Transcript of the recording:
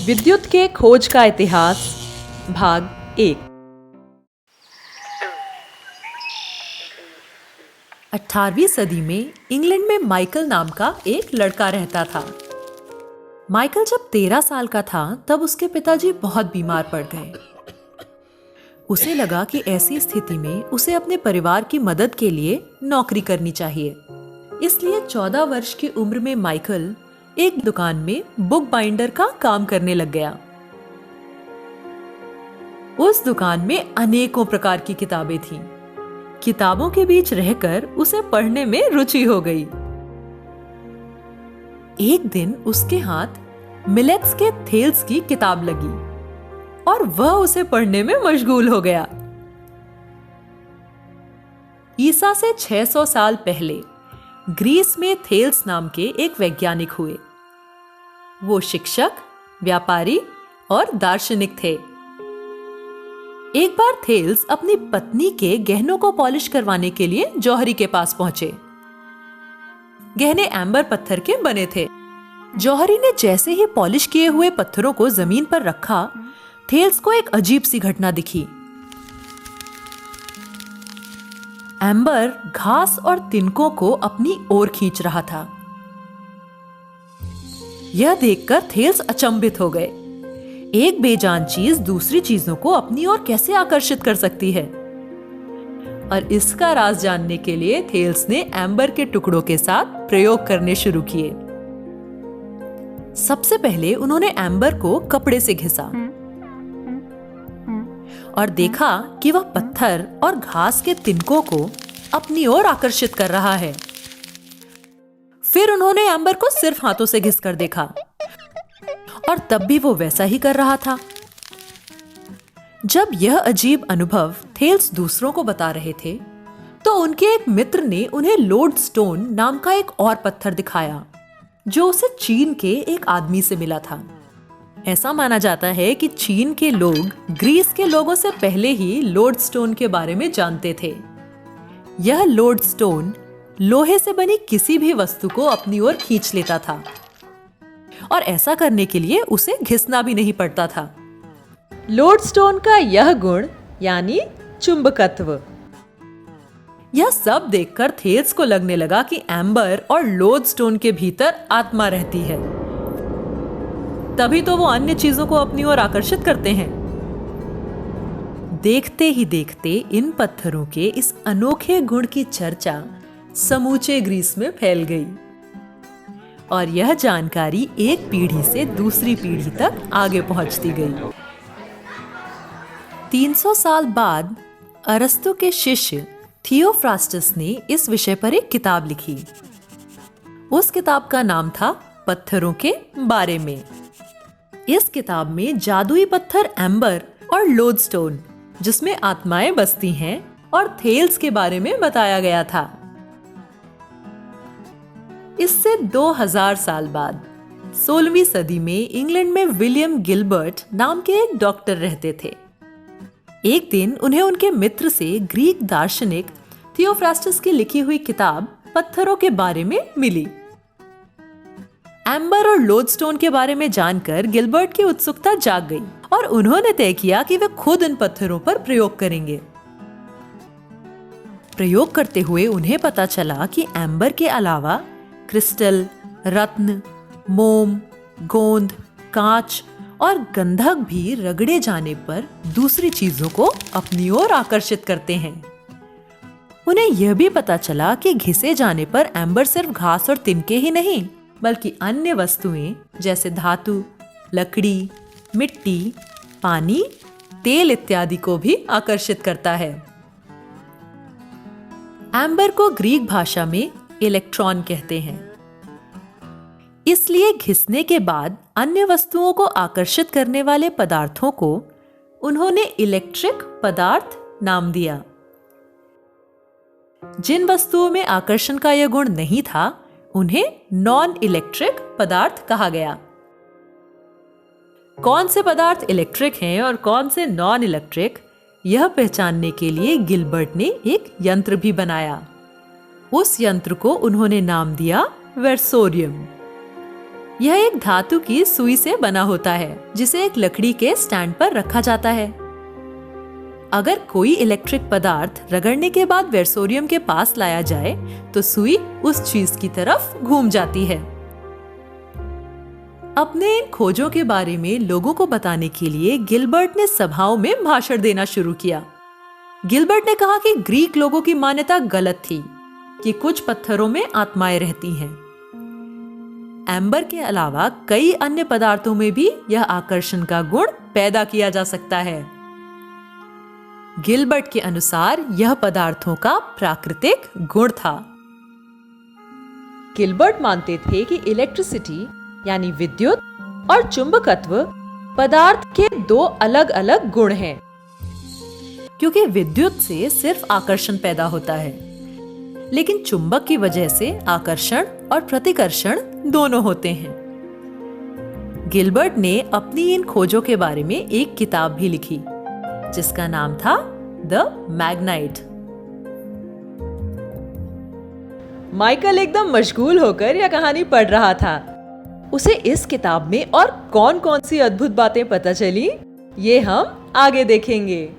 विद्युत के खोज का इतिहास भाग 1। 18वीं सदी में इंग्लैंड में माइकल नाम का एक लड़का रहता था। माइकल जब 13 साल का था तब उसके पिताजी बहुत बीमार पड़ गए। उसे लगा कि ऐसी स्थिति में उसे अपने परिवार की मदद के लिए नौकरी करनी चाहिए। इसलिए 14 वर्ष की उम्र में माइकल एक दुकान में बुक बाइंडर का काम करने लग गया। उस दुकान में अनेकों प्रकार की किताबें थीं। किताबों के बीच रहकर उसे पढ़ने में रुचि हो गई। एक दिन उसके हाथ मिलेट्स के थेल्स की किताब लगी और वह उसे पढ़ने में मशगूल हो गया। ईसा से 600 साल पहले ग्रीस में थेल्स नाम के एक वैज्ञानिक हुए। वो शिक्षक, व्यापारी और दार्शनिक थे। एक बार थेल्स अपनी पत्नी के गहनों को पॉलिश करवाने के लिए जौहरी के पास पहुंचे। गहने एम्बर पत्थर के बने थे। जौहरी ने जैसे ही पॉलिश किए हुए पत्थरों को जमीन पर रखा, थेल्स को एक अजीब सी घटना दिखी। एम्बर घास और तिनकों को अपनी ओर खींच रहा था। यह देखकर थेल्स अचंभित हो गए। एक बेजान चीज दूसरी चीजों को अपनी ओर कैसे आकर्षित कर सकती है? और इसका राज जानने के लिए थेल्स ने एम्बर के टुकड़ों के साथ प्रयोग करने शुरू किए। सबसे पहले उन्होंने एम्बर को कपड़े से घिसा और देखा कि वह पत्थर और घास के तिनकों को अपनी ओर आकर्षित कर रहा है। फिर उन्होंने एम्बर को सिर्फ हाथों से घिसकर देखा और तब भी वो वैसा ही कर रहा था। जब यह अजीब अनुभव थेल्स दूसरों को बता रहे थे, तो उनके एक मित्र ने उन्हें लोडस्टोन नाम का एक और पत्थर दिखाया, जो उसे चीन के एक आदमी से मिला था। ऐसा माना जाता है कि चीन के लोग ग्रीस के लोगों से पहले ही लोडस्टोन के बारे में जानते थे। यह लोडस्टोन लोहे से बनी किसी भी वस्तु को अपनी ओर खींच लेता था और ऐसा करने के लिए उसे घिसना भी नहीं पड़ता था। लोडस्टोन का यह गुण यानी चुंबकत्व। यह सब देखकर थेल्स को लगने लगा कि एम्बर और लोडस्टोन के भीतर आत्मा रहती है, तभी तो वो अन्य चीजों को अपनी ओर आकर्षित करते हैं। देखते ही देखते इन पत्थरों के इस अनोखे गुण की चर्चा समूचे ग्रीस में फैल गई और यह जानकारी एक पीढ़ी से दूसरी पीढ़ी तक आगे पहुंचती गई। 300 साल बाद अरस्तु के शिष्य थियोफ्रास्टस ने इस विषय पर एक किताब लिखी। उस किताब का नाम था पत्थरों के बारे में। इस किताब में जादुई पत्थर एम्बर और लोडस्टोन, जिसमें आत्माएं बसती हैं, और थेल्स के बारे में बताया गया था। इससे 2000 साल बाद 16वीं सदी में इंग्लैंड में विलियम गिलबर्ट नाम के एक डॉक्टर रहते थे। एक दिन उन्हें उनके मित्र से ग्रीक दार्शनिक थियोफ्रास्टस की लिखी हुई किताब पत्थरों के बारे में मिली। एम्बर और लोडस्टोन के बारे में जानकर गिलबर्ट की उत्सुकता जाग गई और उन्होंने तय किया कि वे खुद इन पत्थरों पर प्रयोग करेंगे। प्रयोग करते हुए उन्हें पता चला कि एम्बर के अलावा क्रिस्टल, रत्न, मोम, गोंद, कांच और गंधक भी रगड़े जाने पर दूसरी चीजों को अपनी ओर आकर्षित करते हैं। उन्हें यह भी पता चला कि घिसे जाने पर एम्बर सिर्फ घास और तिनके ही नहीं, बल्कि अन्य वस्तुएं जैसे धातु, लकड़ी, मिट्टी, पानी, तेल इत्यादि को भी आकर्षित करता है। एम्बर को ग्रीक भाषा में इलेक्ट्रॉन कहते हैं। इसलिए घिसने के बाद अन्य वस्तुओं को आकर्षित करने वाले पदार्थों को उन्होंने इलेक्ट्रिक पदार्थ नाम दिया। जिन वस्तुओं में आकर्षण का यह गुण नहीं था, उन्हें नॉन इलेक्ट्रिक पदार्थ कहा गया। कौन से पदार्थ इलेक्ट्रिक हैं और कौन से नॉन इलेक्ट्रिक, यह पहचानने के लिए गिलबर्ट ने एक यंत्र भी बनाया। उस यंत्र को उन्होंने नाम दिया वेर्सोरियम। यह एक धातु की सुई से बना होता है जिसे एक लकड़ी के स्टैंड पर रखा जाता है। अगर कोई इलेक्ट्रिक पदार्थ रगड़ने के बाद वर्सोरियम के पास लाया जाए तो सुई उस चीज की तरफ घूम जाती है। अपने इन खोजों के बारे में लोगों को बताने के लिए गिलबर्ट ने सभाओं में भाषण देना शुरू किया। गिलबर्ट ने कहा कि ग्रीक लोगों की मान्यता गलत थी कि कुछ पत्थरों में आत्माएं रहती हैं। एम्बर के अलावा कई अन्य पदार्थों में भी यह आकर्षण का गुण पैदा किया जा सकता है। गिलबर्ट के अनुसार यह पदार्थों का प्राकृतिक गुण था। गिलबर्ट मानते थे कि इलेक्ट्रिसिटी यानी विद्युत और चुंबकत्व पदार्थ के दो अलग अलग गुण हैं, क्योंकि विद्युत से सिर्फ आकर्षण पैदा होता है, लेकिन चुंबक की वजह से आकर्षण और प्रतिकर्षण दोनों होते हैं। गिलबर्ट ने अपनी इन खोजों के बारे में एक किताब भी लिखी जिसका नाम था द मैग्नाइट। माइकल एकदम मशगूल होकर यह कहानी पढ़ रहा था। उसे इस किताब में और कौन कौन सी अद्भुत बातें पता चली, ये हम आगे देखेंगे।